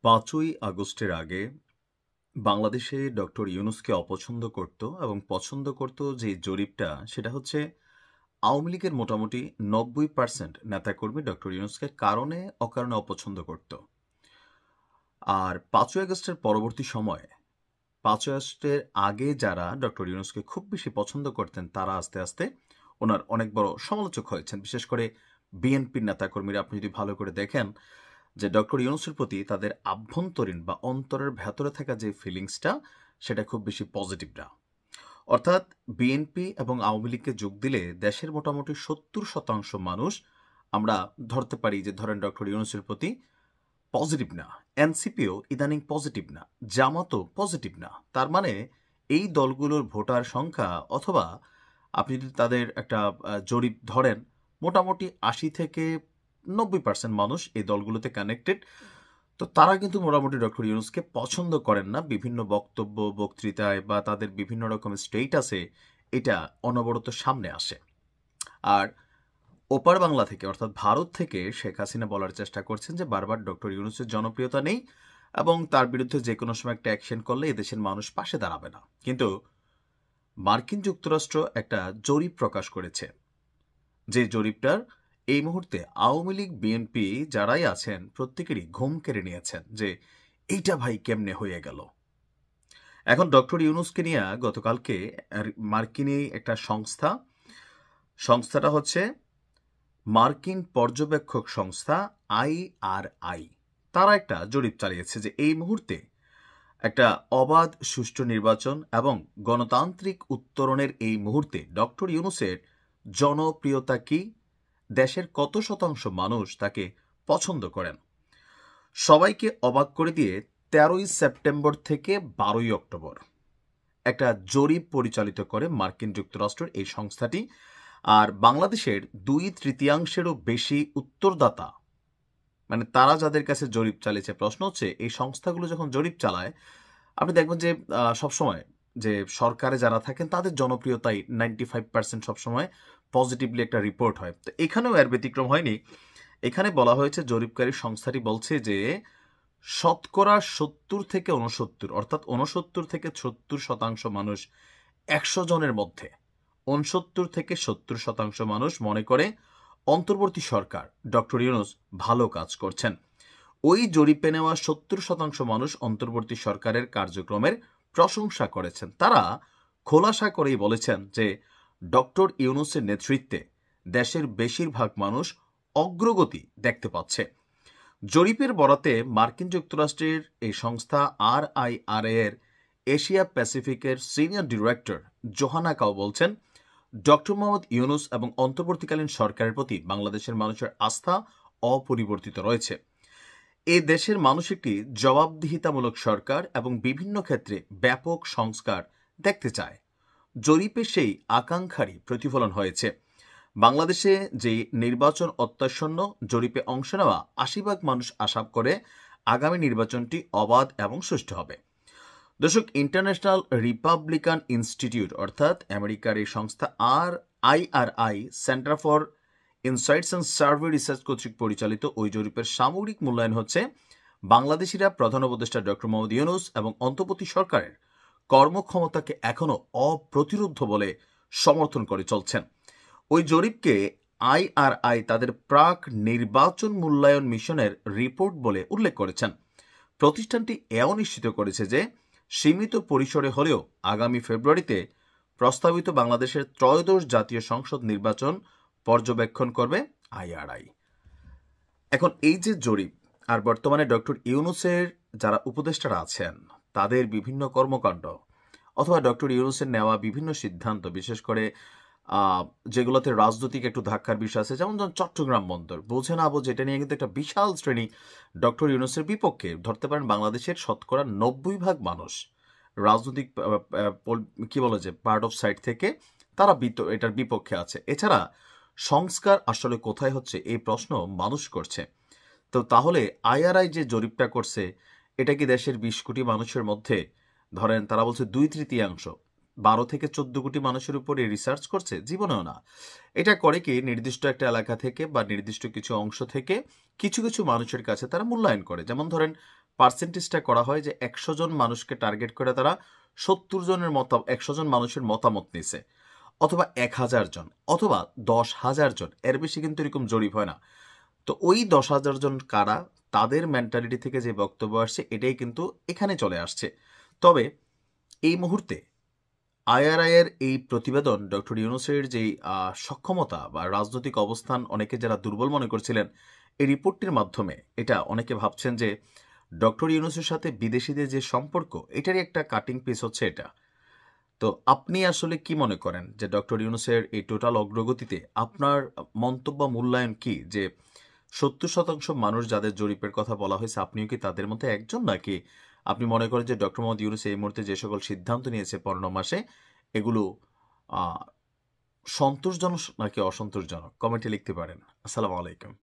৫ই আগস্টের আগে বাংলাদেশে ডক্টর ইউনূসকে অপছন্দ করত এবং পছন্দ করত যে জরিপটা সেটা হচ্ছে আওয়ামী লীগের মোটামুটি ৯০% নেতাকর্মী ডক্টর ইউনূসকে কারণে অকারণে অপছন্দ করত। আর ৫ই আগস্টের পরবর্তী সময়ে ৫ই আগস্টের আগে যারা ডক্টর ইউনূসকে খুব বেশি পছন্দ করতেন তারা আস্তে আস্তে ওনার অনেক বড় সমালোচক হয়েছেন। বিশেষ করে বিএনপির নেতাকর্মীরা আপনি যদি ভালো করে দেখেন যে ডক্টর ইউনূসের প্রতি তাদের আভ্যন্তরীণ বা অন্তরের ভেতরে থাকা যে ফিলিংসটা সেটা খুব বেশি পজিটিভ না। অর্থাৎ বিএনপি এবং আওয়ামী লীগকে যোগ দিলে দেশের মোটামুটি ৭০% মানুষ আমরা ধরতে পারি যে ধরেন ডক্টর ইউনূসের প্রতি পজিটিভ না। এনসিপিও ইদানিং পজিটিভ না, জামাতও পজিটিভ না। তার মানে এই দলগুলোর ভোটার সংখ্যা অথবা আপনি যদি তাদের একটা জরিপ ধরেন মোটামুটি ৮০ থেকে ৯০% মানুষ এই দলগুলোতে কানেক্টেড। তো তারা কিন্তু মোটামুটি ডক্টর ইউনূসকে পছন্দ করেন না। বিভিন্ন বক্তব্য বক্তৃতায় বা তাদের বিভিন্ন রকমের স্টেটাসে এটা অনবরত সামনে আসে। আর ওপার বাংলা থেকে অর্থাৎ ভারত থেকে শেখ হাসিনা বলার চেষ্টা করছেন যে বারবার ডক্টর ইউনূসের জনপ্রিয়তা নেই এবং তার বিরুদ্ধে যে কোনো সময় একটা অ্যাকশন করলে এদেশের মানুষ পাশে দাঁড়াবে না। কিন্তু মার্কিন যুক্তরাষ্ট্র একটা জরিপ প্রকাশ করেছে, যে জরিপটার এই মুহূর্তে আওয়ামী লীগ বিএনপি যারাই আছেন প্রত্যেকেরই ঘুম কেড়ে নিয়েছেন যে এইটা ভাই কেমনে হয়ে গেল। এখন ডক্টর ইউনূসকে নিয়ে গতকালকে মার্কিনী একটা সংস্থাটা হচ্ছে মার্কিন পর্যবেক্ষক সংস্থা IRI, তারা একটা জরিপ চালিয়েছে যে এই মুহূর্তে একটা অবাধ সুষ্ঠু নির্বাচন এবং গণতান্ত্রিক উত্তরণের এই মুহূর্তে ডক্টর ইউনূসের জনপ্রিয়তা কি, দেশের কত শতাংশ মানুষ তাকে পছন্দ করেন। সবাইকে অবাক করে দিয়ে 13ই সেপ্টেম্বর থেকে 12ই অক্টোবর একটা জরিপ পরিচালিত করে মার্কিন যুক্তরাষ্ট্রের এই সংস্থাটি। আর বাংলাদেশের 2/3 বেশি উত্তরদাতা, মানে তারা যাদের কাছে জরিপ চালিয়েছে, প্রশ্ন হচ্ছে এই সংস্থাগুলো যখন জরিপ চালায় আপনি দেখবেন যে সবসময় যে সরকারে যারা থাকেন তাদের জনপ্রিয়তাই 95% সবসময় পজিটিভলি একটা রিপোর্ট হয়। তো এখানেও এর ব্যতিক্রম হয়নি। এখানে বলা হয়েছে জরিপকারী সংস্থাটি বলছে যে শতকরা 70 থেকে 69 অর্থাৎ 69 থেকে 70% মানুষ 100 জনের মধ্যে 69 থেকে 70% মানুষ মনে করে অন্তর্বর্তী সরকার ডক্টর ইউনূস ভালো কাজ করছেন। ওই জরিপে নেওয়া 70% মানুষ অন্তর্বর্তী সরকারের কার্যক্রমের প্রশংসা করেছেন। তারা খোলাসা করেই বলেছেন যে ডক্টর ইউনূসের নেতৃত্বে দেশের বেশিরভাগ মানুষ অগ্রগতি দেখতে পাচ্ছে। জরিপের বরাতে মার্কিন যুক্তরাষ্ট্রের এই সংস্থা RIRA এর এশিয়া প্যাসিফিকের সিনিয়র ডিরেক্টর জোহানা কাও বলছেন ডক্টর মোহাম্মদ ইউনূস এবং অন্তর্বর্তীকালীন সরকারের প্রতি বাংলাদেশের মানুষের আস্থা অপরিবর্তিত রয়েছে। এ দেশের মানুষ একটি জবাবদিহিতামূলক সরকার এবং বিভিন্ন ক্ষেত্রে ব্যাপক সংস্কার দেখতে চায়। জরিপে সেই আকাঙ্ক্ষারই প্রতিফলন হয়েছে। বাংলাদেশে যে নির্বাচন অত্যাসন্ন, জরিপে অংশ নেওয়া ৮০% মানুষ আশা করে আগামী নির্বাচনটি অবাধ এবং সুষ্ঠু হবে। দর্শক, ইন্টারন্যাশনাল রিপাবলিকান ইনস্টিটিউট অর্থাৎ আমেরিকার এই সংস্থা IRI centre for insights and survey research কর্তৃক পরিচালিত ওই জরিপের সামগ্রিক মূল্যায়ন হচ্ছে বাংলাদেশিরা প্রধান উপদেষ্টা ডক্টর মোহাম্মদ ইউনূস এবং অন্তর্বর্তী সরকারের কর্মক্ষমতাকে এখনও অপ্রতিরোধ্য বলে সমর্থন করে চলছেন। ওই জরিপকে IRI তাদের প্রাক নির্বাচন মূল্যায়ন মিশনের রিপোর্ট বলে উল্লেখ করেছেন। প্রতিষ্ঠানটি এও নিশ্চিত করেছে যে সীমিত পরিসরে হলেও আগামী ফেব্রুয়ারিতে প্রস্তাবিত বাংলাদেশের ত্রয়োদশ জাতীয় সংসদ নির্বাচন পর্যবেক্ষণ করবে IRI। এখন এই যে জরিপ আর বর্তমানে ডক্টর ইউনূসের যারা উপদেষ্টারা আছেন তাদের বিভিন্ন কর্মকাণ্ড অথবা ডক্টর ইউনূসের নেওয়া বিভিন্ন সিদ্ধান্ত, বিশেষ করে যেগুলোতে রাজনৈতিক একটু ধাক্কার বিষয় আছে, যেমন চট্টগ্রাম বন্দর বোঝে না বোঝে, এটা নিয়ে কিন্তু একটা বিশাল শ্রেণী ডক্টর ইউনূসের বিপক্ষে। ধরতে পারেন বাংলাদেশের শতকরা 90% মানুষ রাজনৈতিক কি বলে যে পার্ট অফ সাইড থেকে তারা এটার বিপক্ষে আছে। এছাড়া সংস্কার আসলে কোথায় হচ্ছে এই প্রশ্ন মানুষ করছে। তো তাহলে IRI যে জরিপটা করছে এটা কি দেশের 20 কোটি মানুষের মধ্যে ধরেন তারা বলছে 2/3 12 থেকে 14 কোটি মানুষের উপরে রিসার্চ করছে? জীবনেও না। এটা করে কি নির্দিষ্ট একটা এলাকা থেকে বা নির্দিষ্ট কিছু অংশ থেকে কিছু কিছু মানুষের কাছে তারা মূল্যায়ন করে। যেমন ধরেন পার্সেন্টেজটা করা হয় যে 100 জন মানুষকে টার্গেট করে তারা 70 জনের 100 জন মানুষের মতামত নিছে, অথবা 1000 জন, অথবা 10,000 জন, এর বেশি কিন্তু এরকম জরিপ হয় না। তো ওই 10,000 জন কারা, তাদের মেন্টালিটি থেকে যে বক্তব্য আসছে এটাই কিন্তু এখানে চলে আসছে। তবে এই মুহূর্তে আইআরআই এর এই প্রতিবেদন ডক্টর ইউনূসের যেই সক্ষমতা বা রাজনৈতিক অবস্থান অনেকে যারা দুর্বল মনে করছিলেন, এই রিপোর্টটির মাধ্যমে এটা অনেকে ভাবছেন যে ডক্টর ইউনূসের সাথে বিদেশিদের যে সম্পর্ক, এটারই একটা কাটিং পিস হচ্ছে এটা। তো আপনি আসলে কি মনে করেন যে ডক্টর ইউনূসের এই টোটাল অগ্রগতিতে আপনার মন্তব্য মূল্যায়ন কি? যে 70% মানুষ যাদের জরিপের কথা বলা হয়েছে, আপনিও কি তাদের মধ্যে একজন, নাকি আপনি মনে করেন যে ডক্টর মোহাম্মদ ইউনূস এই মুহূর্তে যে সকল সিদ্ধান্ত নিয়েছে 15 মাসে, এগুলো সন্তোষজনক নাকি অসন্তোষজনক? কমেন্টে লিখতে পারেন। আসসালামু আলাইকুম।